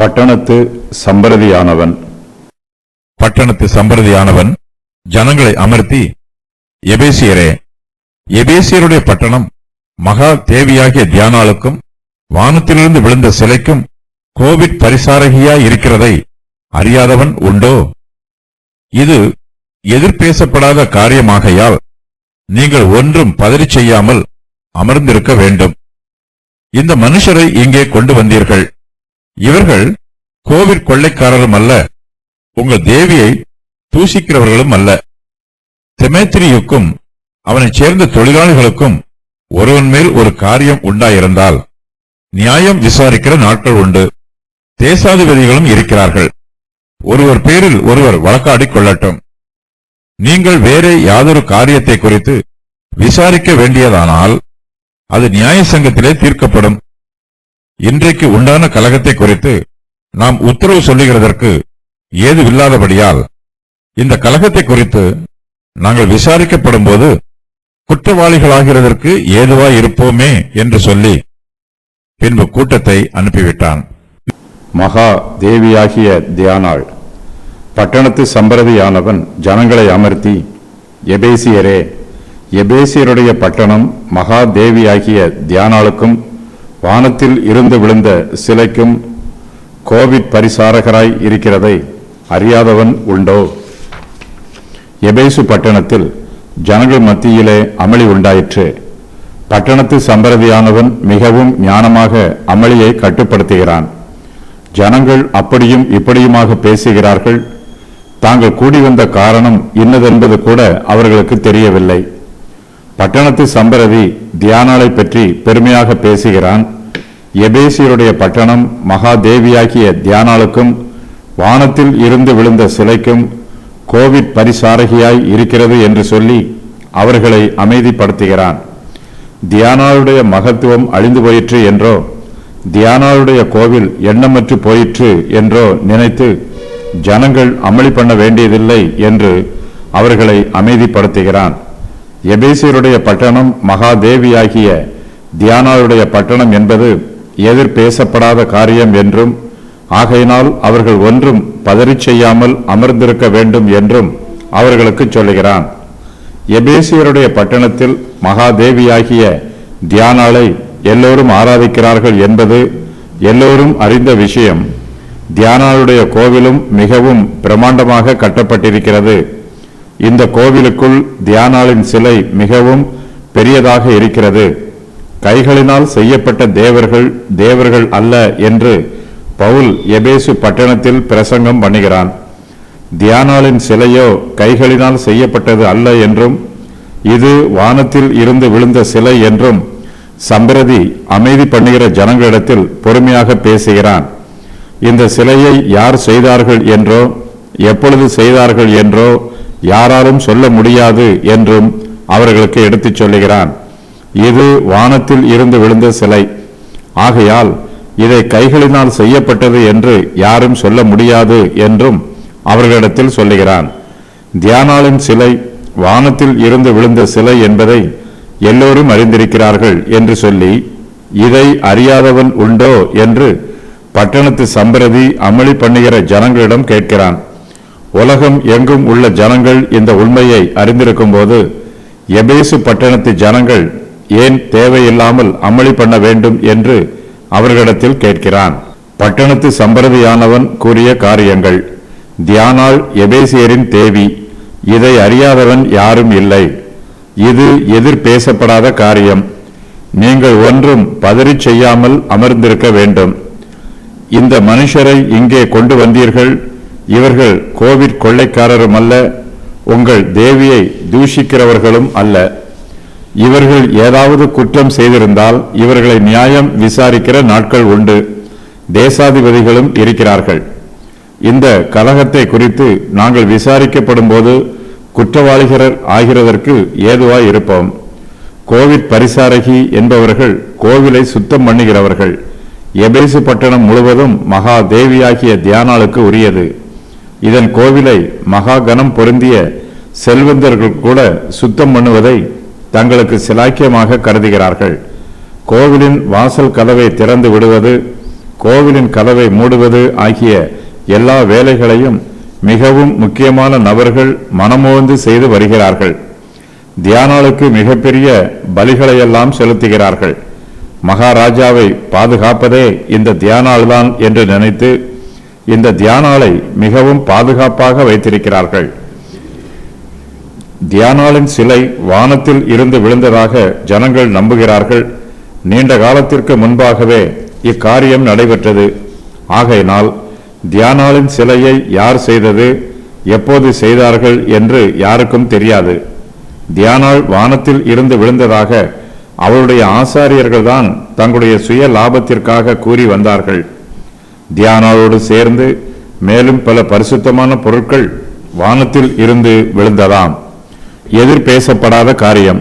பட்டணத்து சம்பிரதியானவன் ஜனங்களை அமர்த்தி, எபேசியரே, எபேசியருடைய பட்டணம் மகா தேவியாகிய தியானாளுக்கும் வானத்திலிருந்து விழுந்த சிலைக்கும் கோவிட் பரிசாரகியாய் இருக்கிறதை அறியாதவன் உண்டோ? இது எதிர்பேசப்படாத காரியமாகையால் நீங்கள் ஒன்றும் பதறிச் செய்யாமல் அமர்ந்திருக்க வேண்டும். இந்த மனுஷரை இங்கே கொண்டு வந்தீர்கள். இவர்கள் கோவிட் கொள்ளைக்காரரும் அல்ல, உங்கள் தேவியை தூஷிக்கிறவர்களும் அல்ல. தெமேத்திரியுக்கும் அவனைச் சேர்ந்த தொழிலாளிகளுக்கும் ஒருவன் மேல் ஒரு காரியம் உண்டாயிருந்தால் நியாயம் விசாரிக்கிற நாட்கள் உண்டு. தேசாதிபதிகளும் இருக்கிறார்கள். ஒருவர் பேரில் ஒருவர் வழக்காடிக் கொள்ளட்டும். நீங்கள் வேறே யாதொரு காரியத்தை குறித்து விசாரிக்க வேண்டியதானால் அது நியாய சங்கத்திலே தீர்க்கப்படும். இன்றைக்கு உண்டான கலகத்தை குறித்து நாம் உத்தரவு சொல்லுகிறதற்கு ஏதுவில்லாதபடியால் இந்த கலகத்தை குறித்து நாங்கள் விசாரிக்கப்படும் போது குற்றவாளிகளாகிறதற்கு ஏதுவாய் இருப்போமே என்று சொல்லி பின்பு கூட்டத்தை அனுப்பிவிட்டான். மகா தேவியாகிய தியானாள். பட்டணத்து சம்பிரதியானவன் ஜனங்களை அமர்த்தி, எபேசியரே, எபேசியருடைய பட்டணம் மகா தேவியாகிய தியானாளுக்கும் வானத்தில் இருந்து விழுந்த சிலைக்கும் கோவிட் பரிசாரகராய் இருக்கிறதை அறியாதவன் உண்டோ? எபேசு பட்டணத்தில் ஜனங்கள் மத்தியிலே அமளி உண்டாயிற்று. பட்டணத்து சம்பிரதியானவன் மிகவும் ஞானமாக அமளியை கட்டுப்படுத்துகிறான். ஜனங்கள் அப்படியும் இப்படியுமாக பேசுகிறார்கள். தாங்கள் கூடி வந்த காரணம் இன்னதென்பது கூட அவர்களுக்கு தெரியவில்லை. பட்டணத்து சம்பிரதி தியானாளை பற்றி பெருமையாக பேசுகிறான். எபேசியருடைய பட்டணம் மகா தேவியாகிய தியானாளுக்கும் வானத்தில் இருந்து விழுந்த சிலைக்கும் கோவிட் பரிசாரகியாய் இருக்கிறது என்று சொல்லி அவர்களை அமைதிப்படுத்துகிறான். தியானாளுடைய மகத்துவம் அழிந்து போயிற்று என்றோ, தியானாளுடைய கோவில் எண்ணமற்று போயிற்று என்றோ நினைத்து ஜனங்கள் அமளி பண்ண வேண்டியதில்லை என்று அவர்களை அமைதிப்படுத்துகிறான். எபேசியருடைய பட்டணம் மகா தேவியாகிய தியானாளுடைய பட்டணம் என்பது எதிர்பேசப்படாத காரியம் என்றும், ஆகையினால் அவர்கள் ஒன்றும் பதறிச் செய்யாமல் அமர்ந்திருக்க வேண்டும் என்றும் அவர்களுக்கு சொல்லுகிறான். எபேசியருடைய பட்டணத்தில் மகாதேவியாகிய தியானாளை எல்லோரும் ஆராதிக்கிறார்கள் என்பது எல்லோரும் அறிந்த விஷயம். தியானாளுடைய கோவிலும் மிகவும் பிரமாண்டமாக கட்டப்பட்டிருக்கிறது. இந்த கோவிலுக்குள் தியானாளின் சிலை மிகவும் பெரியதாக இருக்கிறது. கைகளினால் செய்யப்பட்ட தேவர்கள் அல்ல என்று பவுல் எபேசு பட்டணத்தில் பிரசங்கம் பண்ணுகிறான். தியானாளின் சிலையோ கைகளினால் செய்யப்பட்டது அல்ல என்றும், இது வானத்தில் இருந்து விழுந்த சிலை என்றும் சம்பிரதி அமைதி பண்ணுகிற ஜனங்களிடத்தில் பொறுமையாக பேசுகிறான். இந்த சிலையை யார் செய்தார்கள் என்றோ, எப்பொழுது செய்தார்கள் என்றோ யாராலும் சொல்ல முடியாது என்றும் அவர்களுக்கு எடுத்துச் சொல்லுகிறான். இது வானத்தில் இருந்து விழுந்த சிலை, ஆகையால் இதை கைகளினால் செய்யப்பட்டது என்று யாரும் சொல்ல முடியாது என்றும் அவர்களிடத்தில் சொல்லுகிறான். தியானாளின் சிலை வானத்தில் இருந்து விழுந்த சிலை என்பதை எல்லோரும் அறிந்திருக்கிறார்கள் என்று சொல்லி, இதை அறியாதவன் உண்டோ என்று பட்டணத்து சம்பிரதி அமளி பண்ணுகிற ஜனங்களிடம் கேட்கிறான். உலகம் எங்கும் உள்ள ஜனங்கள் இந்த உண்மையை அறிந்திருக்கும் போது எபேசு பட்டணத்து ஜனங்கள் ஏன் தேவையில்லாமல் அமளி பண்ண வேண்டும் என்று அவர்களிடத்தில் கேட்கிறான். பட்டணத்து சம்பிரதியானவன் கூறிய காரியங்கள். தியானாள் எபேசியரின் தேவி, இதை அறியாதவன் யாரும் இல்லை. இது எதிர்பேசப்படாத காரியம். நீங்கள் ஒன்றும் பதறிச் செய்யாமல் அமர்ந்திருக்க வேண்டும். இந்த மனுஷரை இங்கே கொண்டு வந்தீர்கள். இவர்கள் கோவிட் கொள்ளைக்காரரும் அல்ல, உங்கள் தேவியை தூஷிக்கிறவர்களும் அல்ல. இவர்கள் ஏதாவது குற்றம் செய்திருந்தால் இவர்களை நியாயம் விசாரிக்கிற நாட்கள் உண்டு. தேசாதிபதிகளும் இருக்கிறார்கள். இந்த கலகத்தை குறித்து நாங்கள் விசாரிக்கப்படும் போது குற்றவாளிகள் ஆகிறதற்கு ஏதுவாய் இருப்போம். கோவிட் பரிசாரகி என்பவர்கள் கோவிலை சுத்தம் பண்ணுகிறவர்கள். எபேசு பட்டணம் முழுவதும் மகா தேவியாகிய தியானாளுக்கு உரியது. இதன் கோவிலை மகா கனம் பொருந்திய செல்வந்தர்கள் கூட சுத்தம் பண்ணுவதை தங்களுக்கு சிலாக்கியமாக கருதுகிறார்கள். கோவிலின் வாசல் கதவை திறந்து விடுவது கோவிலின் கதவை மூடுவது ஆகிய எல்லா வேலைகளையும் மிகவும் முக்கியமான நபர்கள் மனமோந்து செய்து வருகிறார்கள். தியானாளுக்கு மிகப்பெரிய பலிகளையெல்லாம் செலுத்துகிறார்கள். மகாராஜாவை பாதுகாப்பதே இந்த தியானாள்தான் என்று நினைத்து இந்த தியானாளை மிகவும் பாதுகாப்பாக வைத்திருக்கிறார்கள். தியானாளின் சிலை வானத்தில் இருந்து விழுந்ததாக ஜனங்கள் நம்புகிறார்கள். நீண்ட காலத்திற்கு முன்பாகவே இக்காரியம் நடைபெற்றது. ஆகையினால் தியானாளின் சிலையை யார் செய்தது, எப்போது செய்தார்கள் என்று யாருக்கும் தெரியாது. தியானாள் வானத்தில் இருந்து விழுந்ததாக அவருடைய ஆசாரியர்கள்தான் தங்களுடைய சுய லாபத்திற்காக கூறி வந்தார்கள். தியானாளோடு சேர்ந்து மேலும் பல பரிசுத்தமான பொருட்கள் வானத்தில் இருந்து விழுந்ததாம். எதிர்பேசப்படாத காரியம்.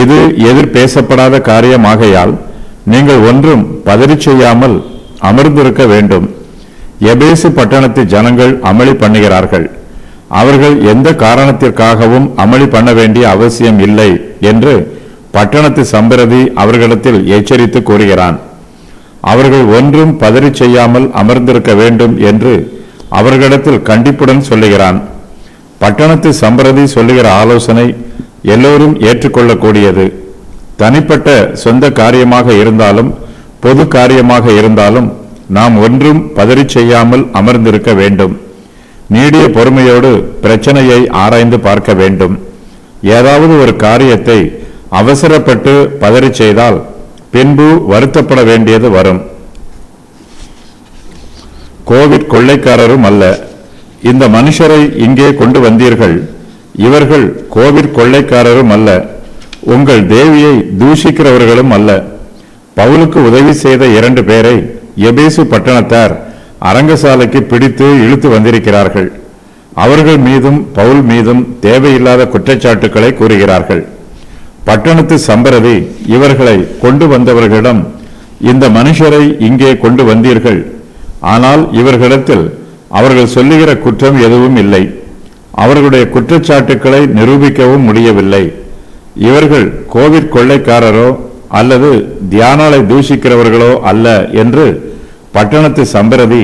இது எதிர்பேசப்படாத காரியமாகையால் நீங்கள் ஒன்றும் பதறி செய்யாமல் அமர்ந்திருக்க வேண்டும். எபேசு பட்டணத்து ஜனங்கள் அமளி பண்ணுகிறார்கள். அவர்கள் எந்த காரணத்திற்காகவும் அமளி பண்ண வேண்டிய அவசியம் இல்லை என்று பட்டணத்து சம்பிரதி அவர்களிடத்தில் எச்சரித்து கூறுகிறான். அவர்கள் ஒன்றும் பதறி செய்யாமல் அமர்ந்திருக்க வேண்டும் என்று அவர்களிடத்தில் கண்டிப்புடன் சொல்லுகிறான். பட்டணத்து சம்பிரதி சொல்லுகிற ஆலோசனை எல்லோரும் ஏற்றுக்கொள்ளக்கூடியது. தனிப்பட்ட சொந்த காரியமாக இருந்தாலும் பொது காரியமாக இருந்தாலும் நாம் ஒன்றும் பதறி செய்யாமல் அமர்ந்திருக்க வேண்டும். நீடிய பொறுமையோடு பிரச்சனையை ஆராய்ந்து பார்க்க வேண்டும். ஏதாவது ஒரு காரியத்தை அவசரப்பட்டு பதறி செய்தால் பின்பு வருத்தப்பட வேண்டியது வரும். கோவிட் கொள்ளைக்காரரும் அல்ல. இந்த மனுஷரை இங்கே கொண்டு வந்தீர்கள். இவர்கள் கோவிட் கொள்ளைக்காரரும் அல்ல. உங்கள் தேவியை தூஷிக்கிறவர்களும் அல்ல. பவுலுக்கு உதவி செய்த 2 பேரை எபேசு பட்டணத்தார் அரங்கசாலைக்கு பிடித்து இழுத்து வந்திருக்கிறார்கள். அவர்கள் மீதும் பவுல் மீதும் தேவையில்லாத குற்றச்சாட்டுக்களை கூறுகிறார்கள். பட்டணத்து சம்பிரதி இவர்களை கொண்டு வந்தவர்களிடம், இந்த மனுஷரை இங்கே கொண்டு வந்தீர்கள், ஆனால் இவர்களிடத்தில் அவர்கள் சொல்லுகிற குற்றம் எதுவும் இல்லை. அவர்களுடைய குற்றச்சாட்டுக்களை நிரூபிக்கவும் முடியவில்லை. இவர்கள் கோவிட் கொள்ளைக்காரரோ அல்லது தியானாளை தூஷிக்கிறவர்களோ அல்ல என்று பட்டணத்து சம்பிரதி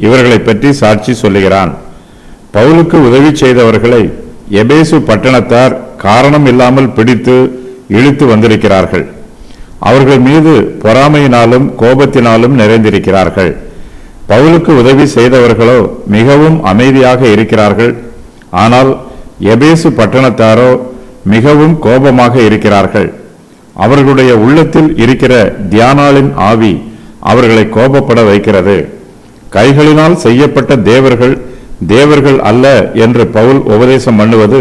இவர்களை பற்றி சாட்சி சொல்லுகிறான். பவுலுக்கு உதவி செய்தவர்களை எபேசு பட்டணத்தார் காரணம் இல்லாமல் பிடித்து இழுத்து வந்திருக்கிறார்கள். அவர்கள் மீது பொறாமையினாலும் கோபத்தினாலும் நிறைந்திருக்கிறார்கள். பவுலுக்கு உதவி செய்தவர்களோ மிகவும் அமைதியாக இருக்கிறார்கள். ஆனால் எபேசு பட்டணத்தாரோ மிகவும் கோபமாக இருக்கிறார்கள். அவர்களுடைய உள்ளத்தில் இருக்கிற தியானாளின் ஆவி அவர்களை கோபப்பட வைக்கிறது. கைகளினால் செய்யப்பட்ட தேவர்கள் தேவர்கள் அல்ல என்று பவுல் உபதேசம் பண்ணுவது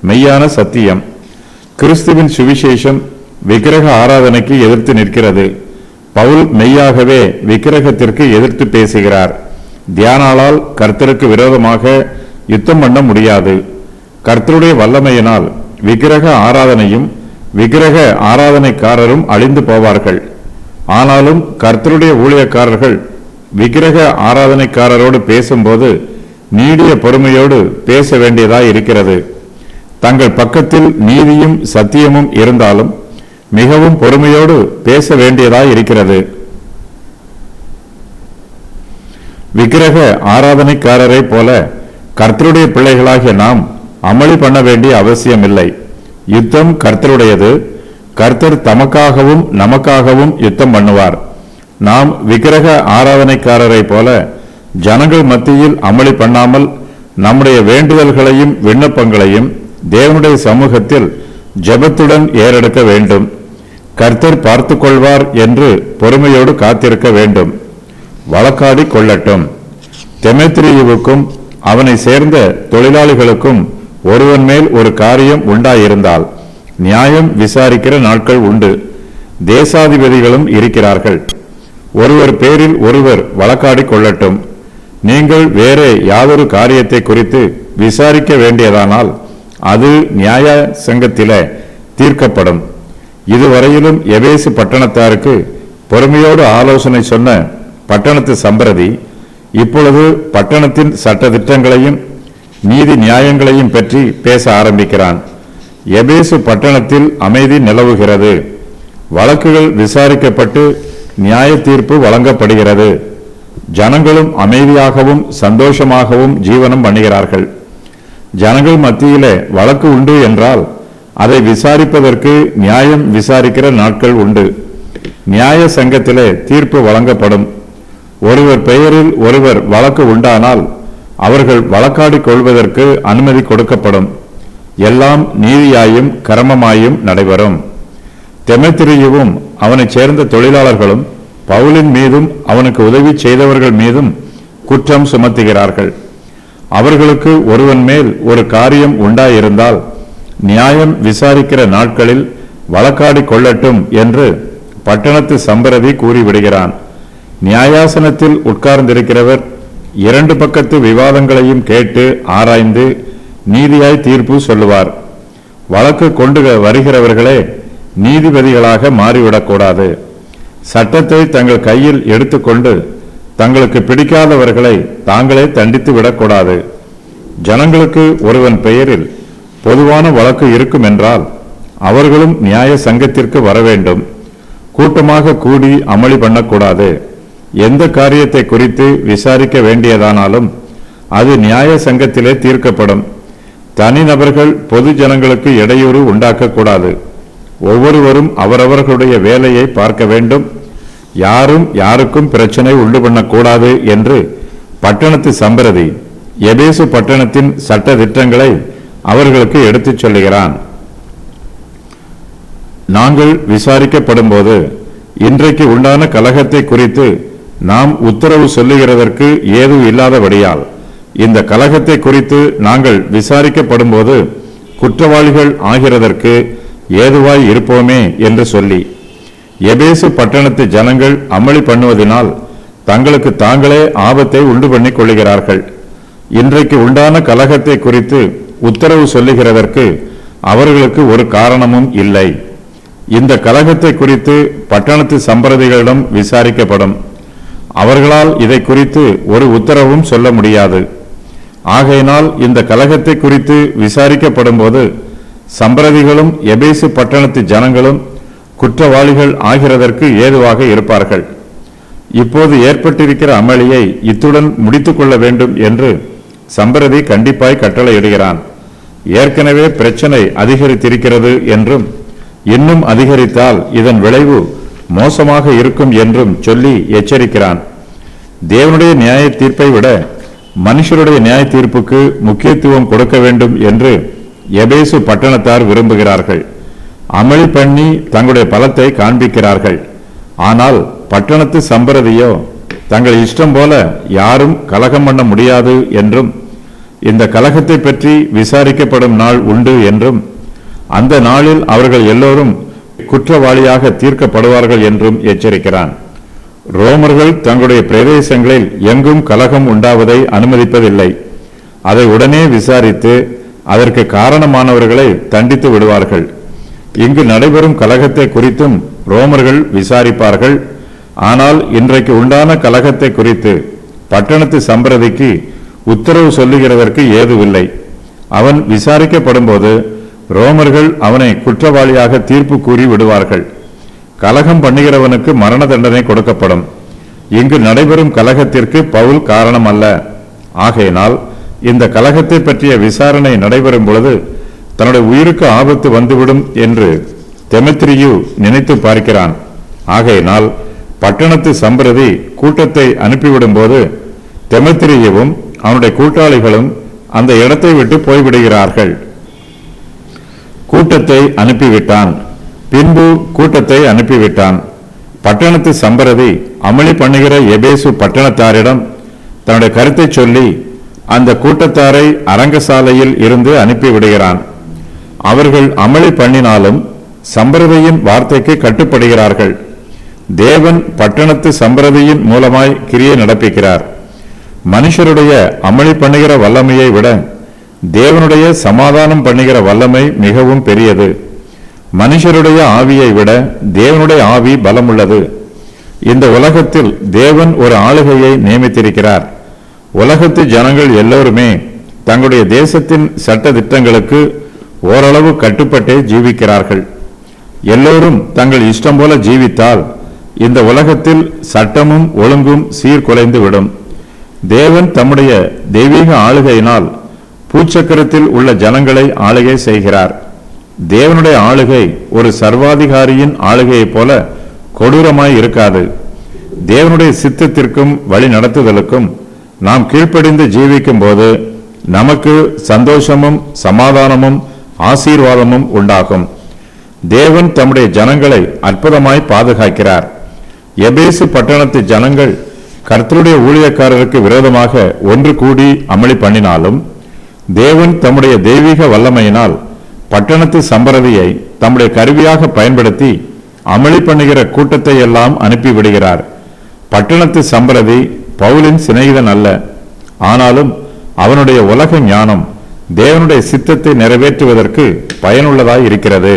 மெய்யான சத்தியம். கிறிஸ்துவின் சுவிசேஷம் விக்கிரக ஆராதனைக்கு எதிர்த்து நிற்கிறது. பவுல் மெய்யாகவே விக்கிரகத்திற்கு எதிர்த்து பேசுகிறார். தியானாளால் கர்த்தருக்கு விரோதமாக யுத்தம் பண்ண முடியாது. கர்த்தருடைய வல்லமையினால் விக்கிரக ஆராதனையும் விக்கிரக ஆராதனைக்காரரும் அழிந்து போவார்கள். ஆனாலும் கர்த்தருடைய ஊழியக்காரர்கள் விக்கிரக ஆராதனைக்காரரோடு பேசும்போது நீடிய பொறுமையோடு பேச வேண்டியதாய் இருக்கிறது. தங்கள் பக்கத்தில் நீதியும் சத்தியமும் இருந்தாலும் மிகவும் பொறுமையோடு பேச வேண்டியதாய் இருக்கிறது. விக்கிரக ஆராதனைக்காரரை போல கர்த்தருடைய பிள்ளைகளாகிய நாம் அமளி பண்ண வேண்டிய அவசியம் இல்லை. யுத்தம் கர்த்தருடையது. கர்த்தர் தமக்காகவும் நமக்காகவும் யுத்தம் பண்ணுவார். நாம் விக்கிரக ஆராதனைக்காரரை போல ஜனங்கள் மத்தியில் அமளி பண்ணாமல் நம்முடைய வேண்டுதல்களையும் விண்ணப்பங்களையும் தேவனுடைய சமூகத்தில் ஜெபத்துடன் ஏறெடுக்க வேண்டும். கர்த்தர் பார்த்து கொள்வார் என்று பொறுமையோடு காத்திருக்க வேண்டும். வழக்காடி கொள்ளட்டும். தெமேத்திரியுவுக்கும் அவனை சேர்ந்த தொழிலாளிகளுக்கும் ஒருவன் மேல் ஒரு காரியம் உண்டாயிருந்தால் நியாயம் விசாரிக்கிற நாட்கள் உண்டு. தேசாதிபதிகளும் இருக்கிறார்கள். ஒருவர் பேரில் ஒருவர் வழக்காடி கொள்ளட்டும். நீங்கள் வேறே யாதொரு காரியத்தை குறித்து விசாரிக்க வேண்டியதானால் அது நியாய சங்கத்திலே தீர்க்கப்படும். இதுவரையிலும் எபேசு பட்டணத்தாருக்கு பொறுமையோடு ஆலோசனை சொன்ன பட்டணத்து சம்பிரதி இப்பொழுது பட்டணத்தின் சட்ட திட்டங்களையும் நீதி நியாயங்களையும் பற்றி பேச ஆரம்பிக்கிறான். எபேசு பட்டணத்தில் அமைதி நிலவுகிறது. வழக்குகள் விசாரிக்கப்பட்டு நியாய தீர்ப்பு வழங்கப்படுகிறது. ஜனங்களும் அமைதியாகவும் சந்தோஷமாகவும் ஜீவனம் பண்ணுகிறார்கள். ஜனங்கள் மத்தியிலே வழக்கு உண்டு என்றால் அதை விசாரிப்பதற்கு நியாயம் விசாரிக்கிற நாட்கள் உண்டு. நியாய சங்கத்திலே தீர்ப்பு வழங்கப்படும். ஒருவர் பெயரில் ஒருவர் வழக்கு உண்டானால் அவர்கள் வழக்காடிக் கொள்வதற்கு அனுமதி கொடுக்கப்படும். எல்லாம் நீதியாயும் கரமமாயும் நடைபெறும். தெமேத்திரியுவும் அவனைச் சேர்ந்த தொழிலாளர்களும் பவுலின் மீதும் அவனுக்கு உதவி செய்தவர்கள் மீதும் குற்றம் சுமத்துகிறார்கள். அவர்களுக்கு ஒருவன் மேல் ஒரு காரியம் உண்டாயிருந்தால் நியாயம் விசாரிக்கிற நாட்களில் வழக்காடிக் கொள்ளட்டும் என்று பட்டணத்து சம்பிரதி கூறிவிடுகிறான். நியாயாசனத்தில் உட்கார்ந்திருக்கிறவர் இரண்டு பக்கத்து விவாதங்களையும் கேட்டு ஆராய்ந்து நீதியாய் தீர்ப்பு சொல்லுவார். வழக்கு கொண்டு வருகிறவர்களே நீதிபதிகளாக மாறிவிடக்கூடாது. சட்டத்தை தங்கள் கையில் எடுத்துக்கொண்டு தங்களுக்கு பிடிக்காதவர்களை தாங்களே தண்டித்து விடக்கூடாது. ஜனங்களுக்கு ஒருவன் பெயரில் பொதுவான வழக்கு இருக்கும் என்றால் அவர்களும் நியாய சங்கத்திற்கு வர வேண்டும். கூட்டமாக கூடி அமளி பண்ணக்கூடாது. எந்த காரியத்தை குறித்து விசாரிக்க வேண்டியதானாலும் அது நியாய சங்கத்திலே தீர்க்கப்படும். தனிநபர்கள் பொது ஜனங்களுக்கு இடையூறு உண்டாக்கக்கூடாது. ஒவ்வொருவரும் அவரவர்களுடைய வேலையை பார்க்க வேண்டும். யாரும் யாருக்கும் பிரச்சனை உண்டு பண்ணக்கூடாது என்று பட்டணத்து சம்பிரதி எபேசு பட்டணத்தின் சட்ட திட்டங்களை அவர்களுக்கு எடுத்துச் சொல்லுகிறான். நாங்கள் விசாரிக்கப்படும் போது இன்றைக்கு உண்டான கலகத்தை குறித்து நாம் உத்தரவு சொல்லுகிறதற்கு ஏதும் இல்லாதபடியால் இந்த கலகத்தை குறித்து நாங்கள் விசாரிக்கப்படும் போது குற்றவாளிகள் ஆகிறதற்கு ஏதுவாய் இருப்போமே என்று சொல்லி எபேசு பட்டணத்து ஜனங்கள் அமளி பண்ணுவதனால் தங்களுக்கு தாங்களே ஆபத்தை உண்டு பண்ணிக் கொள்ளுகிறார்கள். இன்றைக்கு உண்டான கலகத்தை குறித்து உத்தரவு சொல்லுகிறதற்கு அவர்களுக்கு ஒரு காரணமும் இல்லை. இந்த கலகத்தை குறித்து பட்டணத்து சம்பிரதிகளிடம் விசாரிக்கப்படும். அவர்களால் இதை குறித்து ஒரு உத்தரவும் சொல்ல முடியாது. ஆகையினால் இந்த கலகத்தை குறித்து விசாரிக்கப்படும் போது சம்பிரதிகளும் எபேசு பட்டணத்து ஜனங்களும் குற்றவாளிகள் ஆகிறதற்கு ஏதுவாக இருப்பார்கள். இப்போது ஏற்பட்டிருக்கிற அமளியை இத்துடன் முடித்துக் கொள்ள வேண்டும் என்று சம்பிரதி கண்டிப்பாய் கட்டளையிடுகிறான். ஏற்கனவே பிரச்சனை அதிகரித்திருக்கிறது என்றும் இன்னும் அதிகரித்தால் இதன் விளைவு மோசமாக இருக்கும் என்றும் சொல்லி எச்சரிக்கிறான். தேவனுடைய நியாய தீர்ப்பை விட மனுஷருடைய நியாய தீர்ப்புக்கு முக்கியத்துவம் கொடுக்க வேண்டும் என்று எபேசு பட்டணத்தார் விரும்புகிறார்கள். அமளி பண்ணி தங்களுடைய பலத்தை காண்பிக்கிறார்கள். ஆனால் பட்டணத்து சம்பிரதியோ தங்கள் இஷ்டம் போல யாரும் கலகம் பண்ண முடியாது என்றும் இந்த கலகத்தை பற்றி விசாரிக்கப்படும் நாள் உண்டு என்றும் அந்த நாளில் அவர்கள் எல்லோரும் குற்றவாளியாக தீர்க்கப்படுவார்கள் என்றும் எச்சரிக்கிறான். ரோமர்கள் தங்களுடைய பிரதேசங்களில் எங்கும் கலகம் உண்டாவதை அனுமதிப்பதில்லை. அதை உடனே விசாரித்து அதற்கு காரணமானவர்களை தண்டித்து விடுவார்கள். இங்கு நடைபெறும் கலகத்தை குறித்தும் ரோமர்கள் விசாரிப்பார்கள். ஆனால் இன்றைக்கு உண்டான கலகத்தை குறித்து பட்டணத்து சம்பிரதிக்கு உத்தரவு சொல்லுகிறதற்கு ஏதுவில்லை. அவன் விசாரிக்கப்படும் போது ரோமர்கள் அவனை குற்றவாளியாக தீர்ப்பு கூறி விடுவார்கள். கலகம் பண்ணுகிறவனுக்கு மரண தண்டனை கொடுக்கப்படும். இங்கு நடைபெறும் கலகத்திற்கு பவுல் காரணம் அல்ல. ஆகையினால் இந்த கலகத்தை பற்றிய விசாரணை நடைபெறும் பொழுது தன்னுடைய உயிருக்கு ஆபத்து வந்துவிடும் என்று தெமேத்திரியு நினைத்து பார்க்கிறான். ஆகையினால் பட்டணத்து சம்பிரதி கூட்டத்தை அனுப்பிவிடும் போது தெமேத்திரியுவும் அவனுடைய கூட்டாளிகளும் அந்த இடத்தை விட்டு போய்விடுகிறார்கள். கூட்டத்தை அனுப்பிவிட்டான். பின்பு கூட்டத்தை அனுப்பிவிட்டான். பட்டணத்து சம்பிரதி அமளி பண்ணுகிற எபேசு பட்டணத்தாரிடம் தன்னுடைய கருத்தை சொல்லி அந்த கூட்டத்தாரை அரங்கசாலையில் இருந்து அனுப்பிவிடுகிறான். அவர்கள் அமளி பண்ணினாலும் சம்பிரதியின் வார்த்தைக்கு கட்டுப்படுகிறார்கள். தேவன் பட்டணத்து சம்பிரதியின் மூலமாய் கிரியை நடப்பிக்கிறார். மனுஷருடைய அமளி பண்ணுகிற வல்லமையை விட தேவனுடைய சமாதானம் பண்ணுகிற வல்லமை மிகவும் பெரியது. மனுஷருடைய ஆவியை விட தேவனுடைய ஆவி பலமுள்ளது. இந்த உலகத்தில் தேவன் ஒரு ஆளுகையை நியமித்திருக்கிறார். உலகத்து ஜனங்கள் எல்லோருமே தங்களுடைய தேசத்தின் சட்ட திட்டங்களுக்கு ஓரளவு கட்டுப்பட்டே ஜீவிக்கிறார்கள். எல்லோரும் தங்கள் இஷ்டம் போல ஜீவித்தால் இந்த உலகத்தில் சட்டமும் ஒழுங்கும் சீர்குலைந்து விடும். தேவன் தம்முடைய தெய்வீக ஆளுகையினால் பூச்சக்கரத்தில் உள்ள ஜனங்களை ஆளுகை செய்கிறார். தேவனுடைய ஆளுகை ஒரு சர்வாதிகாரியின் ஆளுகையைப் போல கொடூரமாய் இருக்காது. தேவனுடைய சித்தத்திற்கும் வழி நடத்துதலுக்கும் நாம் கீழ்ப்படிந்து ஜீவிக்கும் போது நமக்கு சந்தோஷமும் சமாதானமும் ஆசீர்வாதமும் உண்டாகும். தேவன் தம்முடைய ஜனங்களை அற்புதமாய் பாதுகாக்கிறார். எபேசு பட்டணத்து ஜனங்கள் கர்த்தருடைய ஊழியக்காரருக்கு விரோதமாக ஒன்று கூடி அமளி பண்ணினாலும் தேவன் தம்முடைய தெய்வீக வல்லமையினால் பட்டணத்து சம்பரதியை தம்முடைய கருவியாக பயன்படுத்தி அமளி பண்ணுகிற கூட்டத்தை எல்லாம் அனுப்பிவிடுகிறார். பட்டணத்து சம்பரதி பவுலின் சிநேகிதன் அல்ல, ஆனாலும் அவனுடைய உலக ஞானம் தேவனுடைய சித்தத்தை நிறைவேற்றுவதற்கு பயனுள்ளதாய் இருக்கிறது.